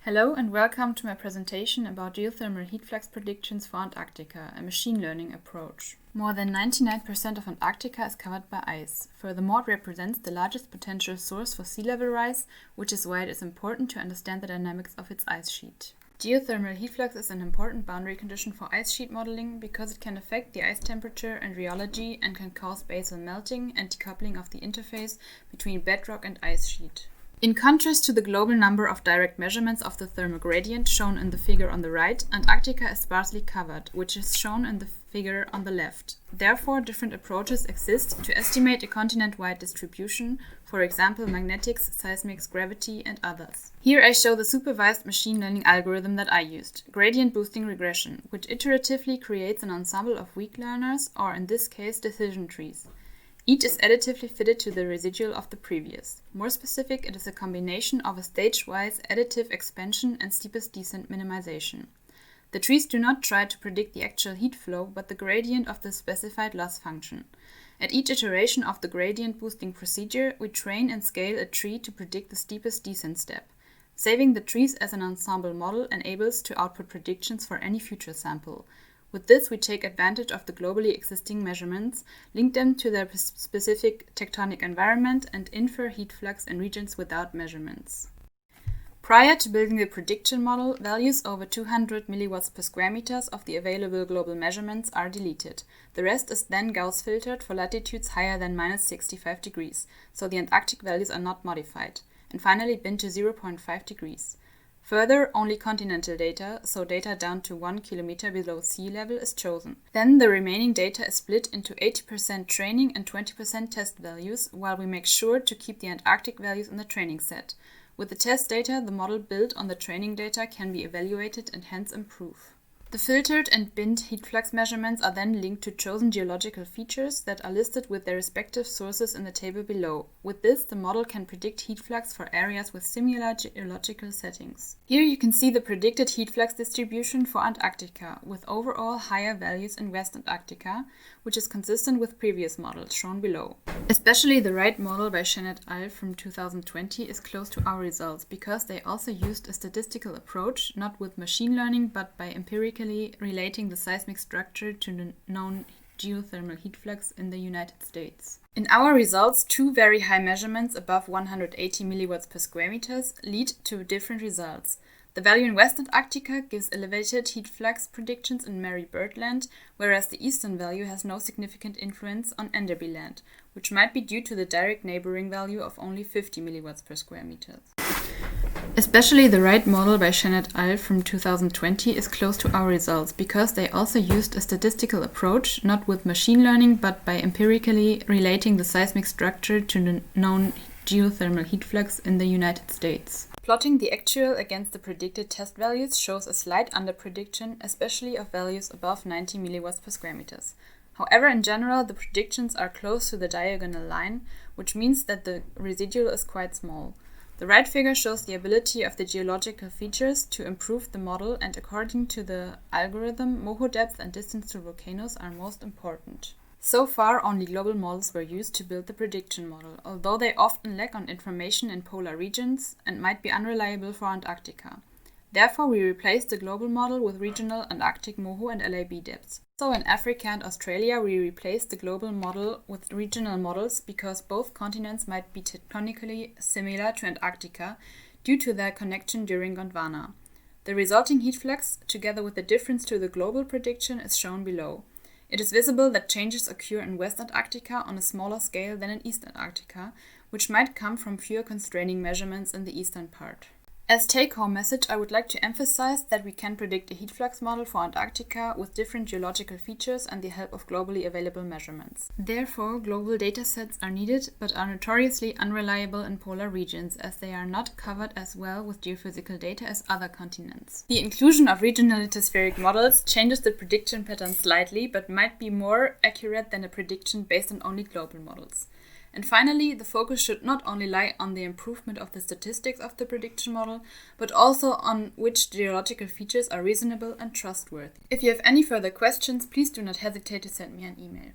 Hello and welcome to my presentation about geothermal heat flux predictions for Antarctica, a machine learning approach. More than 99% of Antarctica is covered by ice. Furthermore, it represents the largest potential source for sea level rise, which is why it is important to understand the dynamics of its ice sheet. Geothermal heat flux is an important boundary condition for ice sheet modeling because it can affect the ice temperature and rheology and can cause basal melting and decoupling of the interface between bedrock and ice sheet. In contrast to the global number of direct measurements of the thermal gradient shown in the figure on the right, Antarctica is sparsely covered, which is shown in the figure on the left. Therefore, different approaches exist to estimate a continent-wide distribution, for example magnetics, seismics, gravity, and others. Here I show the supervised machine learning algorithm that I used, gradient boosting regression, which iteratively creates an ensemble of weak learners, or in this case decision trees. Each is additively fitted to the residual of the previous. More specific, it is a combination of a stage-wise additive expansion and steepest descent minimization. The trees do not try to predict the actual heat flow, but the gradient of the specified loss function. At each iteration of the gradient boosting procedure, we train and scale a tree to predict the steepest descent step. Saving the trees as an ensemble model enables to output predictions for any future sample. With this, we take advantage of the globally existing measurements, link them to their specific tectonic environment, and infer heat flux in regions without measurements. Prior to building the prediction model, values over 200 milliwatts per square meters of the available global measurements are deleted. The rest is then Gauss filtered for latitudes higher than -65 degrees, so the Antarctic values are not modified, and finally binned to 0.5 degrees. Further, only continental data, so data down to 1 kilometer below sea level, is chosen. Then the remaining data is split into 80% training and 20% test values, while we make sure to keep the Antarctic values in the training set. With the test data, the model built on the training data can be evaluated and hence improve. The filtered and binned heat flux measurements are then linked to chosen geological features that are listed with their respective sources in the table below. With this, the model can predict heat flux for areas with similar geological settings. Here you can see the predicted heat flux distribution for Antarctica, with overall higher values in West Antarctica, which is consistent with previous models shown below. Especially the right model by Chen et al. From 2020 is close to our results because they also used a statistical approach, not with machine learning, but by empirical relating the seismic structure to the known geothermal heat flux in the United States. In our results, two very high measurements above 180 milliwatts per square meters lead to different results. The value in West Antarctica gives elevated heat flux predictions in Mary Bird Land, whereas the eastern value has no significant influence on Enderby Land, which might be due to the direct neighboring value of only 50 milliwatts per square meters. Especially the right model by Chen et al. From 2020 is close to our results because they also used a statistical approach, not with machine learning, but by empirically relating the seismic structure to the known geothermal heat flux in the United States. Plotting the actual against the predicted test values shows a slight underprediction, especially of values above 90 milliwatts per square meters. However, in general, the predictions are close to the diagonal line, which means that the residual is quite small. The right figure shows the ability of the geological features to improve the model, and according to the algorithm, moho depth and distance to volcanoes are most important. So far, only global models were used to build the prediction model, although they often lack on information in polar regions and might be unreliable for Antarctica. Therefore, we replaced the global model with regional Antarctic moho and LAB depths. So in Africa and Australia, we replaced the global model with regional models because both continents might be tectonically similar to Antarctica due to their connection during Gondwana. The resulting heat flux, together with the difference to the global prediction, is shown below. It is visible that changes occur in West Antarctica on a smaller scale than in East Antarctica, which might come from fewer constraining measurements in the eastern part. As take-home message, I would like to emphasize that we can predict a heat flux model for Antarctica with different geological features and the help of globally available measurements. Therefore, global datasets are needed, but are notoriously unreliable in polar regions as they are not covered as well with geophysical data as other continents. The inclusion of regional lithospheric models changes the prediction pattern slightly, but might be more accurate than a prediction based on only global models. And finally, the focus should not only lie on the improvement of the statistics of the prediction model, but also on which geological features are reasonable and trustworthy. If you have any further questions, please do not hesitate to send me an email.